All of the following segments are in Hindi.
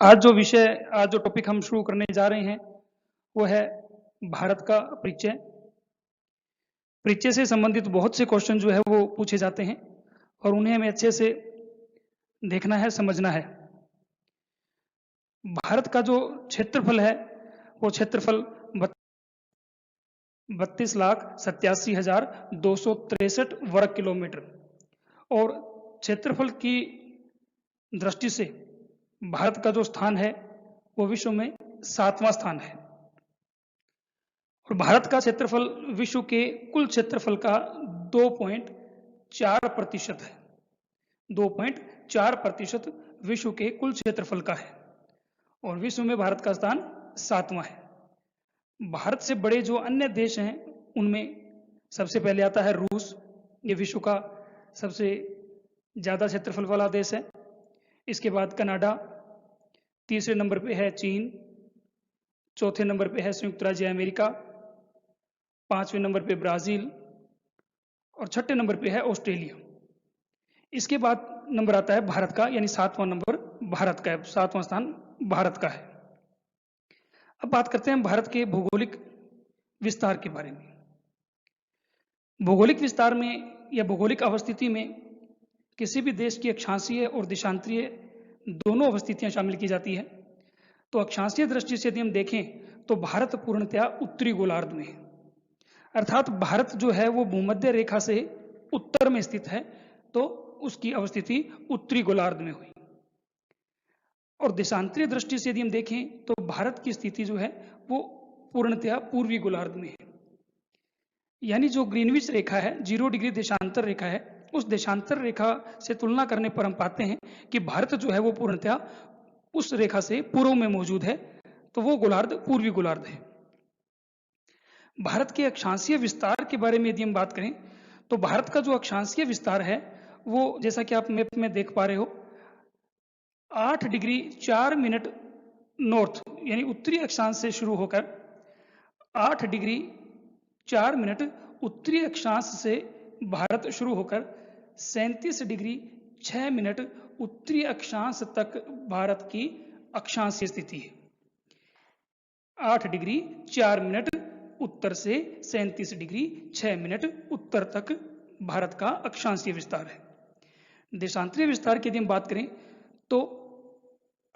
आज जो टॉपिक हम शुरू करने जा रहे हैं वो है भारत का परिचय। परिचय से संबंधित बहुत से क्वेश्चन जो है वो पूछे जाते हैं और उन्हें हमें अच्छे से देखना है, समझना है। भारत का जो क्षेत्रफल है वो क्षेत्रफल 32,87,263 वर्ग किलोमीटर और क्षेत्रफल की दृष्टि से भारत का जो स्थान है वो विश्व में 7वां स्थान है और भारत का क्षेत्रफल विश्व के कुल क्षेत्रफल का 2.4% है। 2.4% विश्व के कुल क्षेत्रफल का है और विश्व में भारत का स्थान 7वां है। भारत से बड़े जो अन्य देश हैं उनमें सबसे पहले आता है रूस। ये विश्व का सबसे ज़्यादा क्षेत्रफल वाला देश है। इसके बाद कनाडा, तीसरे नंबर पे है चीन, चौथे नंबर पे है संयुक्त राज्य अमेरिका, पांचवें नंबर पे ब्राजील और छठे नंबर पे है ऑस्ट्रेलिया। इसके बाद नंबर आता है भारत का, यानी 7वां नंबर भारत का है, 7वां स्थान भारत का है। अब बात करते हैं भारत के भौगोलिक विस्तार के बारे में। भौगोलिक विस्तार में या भौगोलिक अवस्थिति में किसी भी देश की अक्षांशीय और देशांतरीय दोनों अवस्थितियां शामिल की जाती है। तो अक्षांशीय दृष्टि से यदि हम देखें तो भारत पूर्णतया उत्तरी गोलार्ध में है, अर्थात भारत जो है वो भूमध्य रेखा से उत्तर में स्थित है, तो उसकी अवस्थिति उत्तरी गोलार्ध में हुई। और देशांतरीय दृष्टि से यदि हम देखें तो भारत की स्थिति जो है वो पूर्णतया पूर्वी गोलार्ध में है, यानी जो ग्रीनविच रेखा है, 0 डिग्री देशांतर रेखा है, उस देशांतर रेखा से तुलना करने पर हम पाते हैं कि भारत जो है वो पूर्णतया उस रेखा से पूर्व में मौजूद है, तो वो गोलार्ध पूर्वी गोलार्ध है। भारत के अक्षांशीय विस्तार के बारे में यदि हम बात करें तो भारत का जो अक्षांशीय विस्तार है वो, जैसा कि आप मैप में देख पा रहे हो, 8 डिग्री 4 मिनट नॉर्थ यानी उत्तरी अक्षांश से शुरू होकर 8 डिग्री 4 मिनट उत्तरी अक्षांश से भारत शुरू होकर 37 डिग्री 6 मिनट उत्तरी अक्षांश तक भारत की अक्षांशीय स्थिति है। 8 डिग्री 4 मिनट उत्तर से 37 डिग्री 6 मिनट उत्तर तक भारत का अक्षांशीय विस्तार है। देशांतरीय विस्तार की यदि हम बात करें तो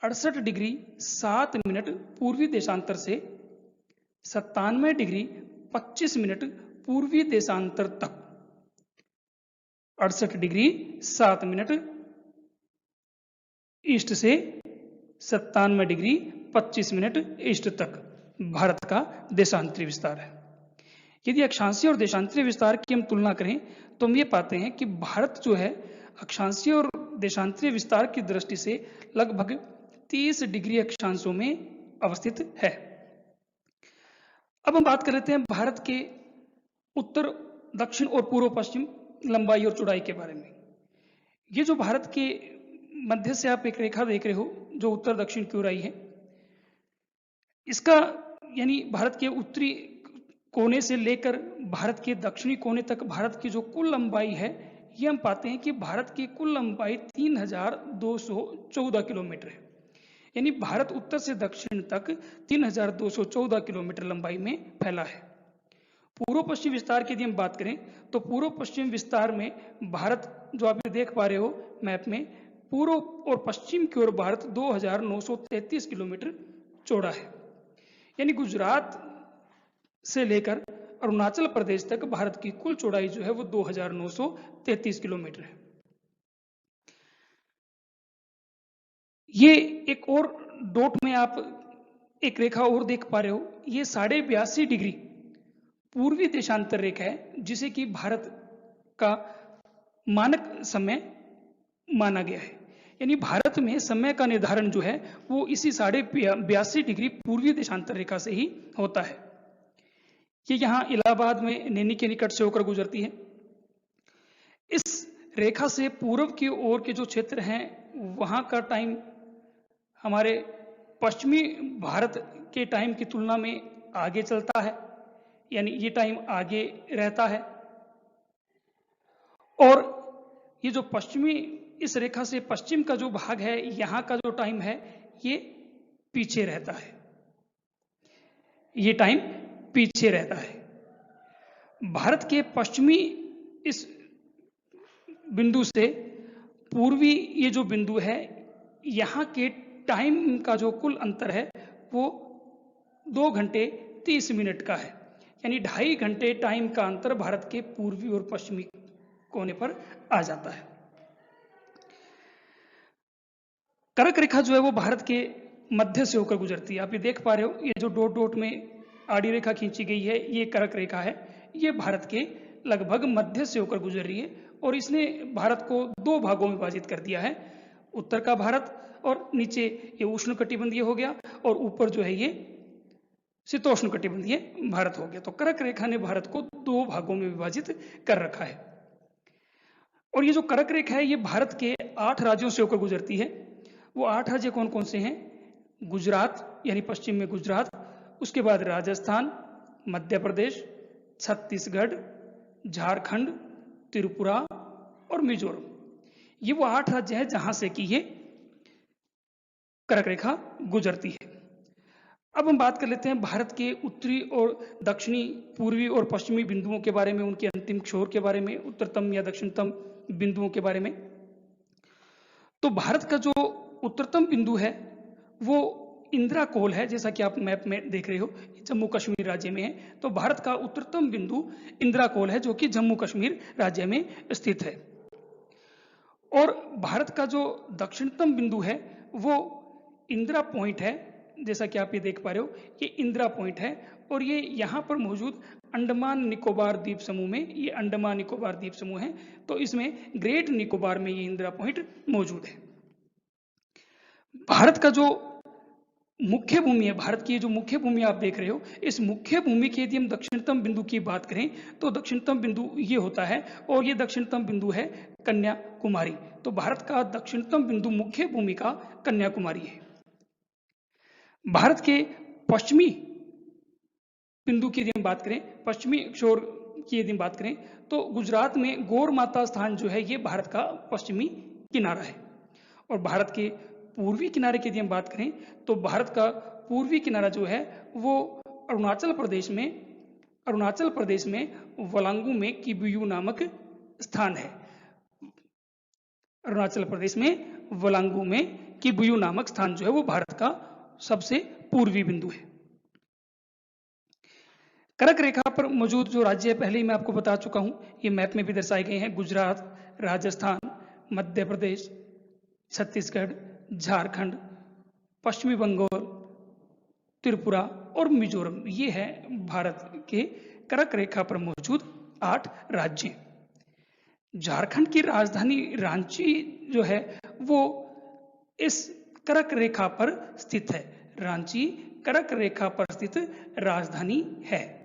68 डिग्री 7 मिनट पूर्वी देशांतर से 97 डिग्री 25 मिनट पूर्वी देशांतर तक, 68 डिग्री 7 मिनट ईस्ट से 97 डिग्री 25 मिनट ईस्ट तक भारत का देशांतरीय विस्तार है। यदि अक्षांशीय और देशांतरीय विस्तार की हम तुलना करें तो हम ये पाते हैं कि भारत जो है अक्षांशीय और देशांतरीय विस्तार की दृष्टि से लगभग 30 डिग्री अक्षांशों में अवस्थित है। अब हम बात कर लेते हैं भारत के उत्तर, दक्षिण और पूर्व पश्चिम लंबाई और चौड़ाई के बारे में। ये जो भारत के मध्य से आप एक रेखा देख रहे हो जो उत्तर दक्षिण की ओर आई है, इसका यानी भारत के उत्तरी कोने से लेकर भारत के दक्षिणी कोने तक भारत की जो कुल लंबाई है, ये हम पाते हैं कि भारत की कुल लंबाई 3214 किलोमीटर है। यानी भारत उत्तर से दक्षिण तक 3214 किलोमीटर लंबाई में फैला है। पूर्व पश्चिम विस्तार की यदि हम बात करें तो पूर्व पश्चिम विस्तार में भारत, जो आप देख पा रहे हो मैप में, पूर्व और पश्चिम की ओर भारत 2933 किलोमीटर चौड़ा है। यानी गुजरात से लेकर अरुणाचल प्रदेश तक भारत की कुल चौड़ाई जो है वो 2933 किलोमीटर है। ये एक और डॉट में आप एक रेखा और देख पा रहे हो, ये 82.5 डिग्री पूर्वी देशांतर रेखा है, जिसे कि भारत का मानक समय माना गया है। यानी भारत में समय का निर्धारण जो है वो इसी 82.5 डिग्री पूर्वी देशांतर रेखा से ही होता है। ये यहाँ इलाहाबाद में नैनी के निकट से होकर गुजरती है। इस रेखा से पूर्व की ओर के जो क्षेत्र हैं वहाँ का टाइम हमारे पश्चिमी भारत के टाइम की तुलना में आगे चलता है, यानी ये टाइम आगे रहता है। और ये जो पश्चिमी, इस रेखा से पश्चिम का जो भाग है, यहाँ का जो टाइम है ये पीछे रहता है, ये टाइम पीछे रहता है। भारत के पश्चिमी इस बिंदु से पूर्वी ये जो बिंदु है, यहाँ के टाइम का जो कुल अंतर है वो 2 घंटे 30 मिनट का है, यानी 2.5 घंटे टाइम का अंतर भारत के पूर्वी और पश्चिमी कोने पर आ जाता है। कर्क रेखा जो है वो भारत के मध्य से होकर गुजरती है। आप ये देख पा रहे हो, ये जो डॉट डॉट में आड़ी रेखा खींची गई है, ये कर्क रेखा है। ये भारत के लगभग मध्य से होकर गुजर रही है और इसने भारत को 2 भागों में विभाजित कर दिया है, उत्तर का भारत और नीचे ये उष्णकटिबंधीय हो गया और ऊपर जो है ये शीतोष्णकटिबंधीय भारत हो गया। तो कर्क रेखा ने भारत को 2 भागों में विभाजित कर रखा है। और ये जो कर्क रेखा है ये भारत के 8 राज्यों से होकर गुजरती है। वो 8 राज्य कौन कौन से हैं? गुजरात यानी पश्चिम में गुजरात, उसके बाद राजस्थान, मध्य प्रदेश, छत्तीसगढ़, झारखंड, त्रिपुरा और मिजोरम। ये वो 8 राज्य हैं जहां से कि ये कर्क रेखा गुजरती है। अब हम बात कर लेते हैं भारत के उत्तरी और दक्षिणी, पूर्वी और पश्चिमी बिंदुओं के बारे में, उनके अंतिम छोर के बारे में, उत्तरतम या दक्षिणतम बिंदुओं के बारे में। तो भारत का जो उत्तरतम बिंदु है वो इंदिरा कोल है, जैसा कि आप मैप में देख रहे हो, जम्मू कश्मीर राज्य में है। तो भारत का उत्तरतम बिंदु इंदिरा कोल है जो कि जम्मू कश्मीर राज्य में स्थित है। और भारत का जो दक्षिणतम बिंदु है वो इंदिरा पॉइंट है, जैसा कि आप ये देख पा रहे हो, ये इंदिरा पॉइंट है और ये यहाँ पर मौजूद अंडमान निकोबार द्वीप समूह में, ये अंडमान निकोबार द्वीप समूह है, तो इसमें ग्रेट निकोबार में ये इंदिरा पॉइंट मौजूद है। भारत का जो मुख्य भूमि है, भारत की जो मुख्य भूमि आप देख रहे हो, इस मुख्य भूमि के यदि हम दक्षिणतम बिंदु की बात करें तो दक्षिणतम बिंदु ये होता है और ये दक्षिणतम बिंदु है कन्याकुमारी। तो भारत का दक्षिणतम बिंदु मुख्य भूमि का कन्याकुमारी है। भारत के पश्चिमी बिंदु की यदि हम बात करें, पश्चिमी छोर की यदि हम बात करें तो गुजरात में गौर माता स्थान जो है ये भारत का पश्चिमी किनारा है। और भारत के पूर्वी किनारे की यदि हम बात करें तो भारत का पूर्वी किनारा जो है वो अरुणाचल प्रदेश में वलांगू में किबुयू नामक स्थान है। अरुणाचल प्रदेश में वलांगू में किबुयू नामक स्थान जो है वो भारत का सबसे पूर्वी बिंदु है। कर्क रेखा पर मौजूद जो राज्य है पहले ही मैं आपको बता चुका हूं, ये मैप में भी दर्शाए गए हैं। गुजरात, राजस्थान, मध्य प्रदेश, छत्तीसगढ़, झारखंड, पश्चिमी बंगाल, त्रिपुरा और मिजोरम। ये है भारत के कर्क रेखा पर मौजूद 8 राज्य। झारखंड की राजधानी रांची जो है वो इस कर्क रेखा पर स्थित है। रांची कर्क रेखा पर स्थित राजधानी है।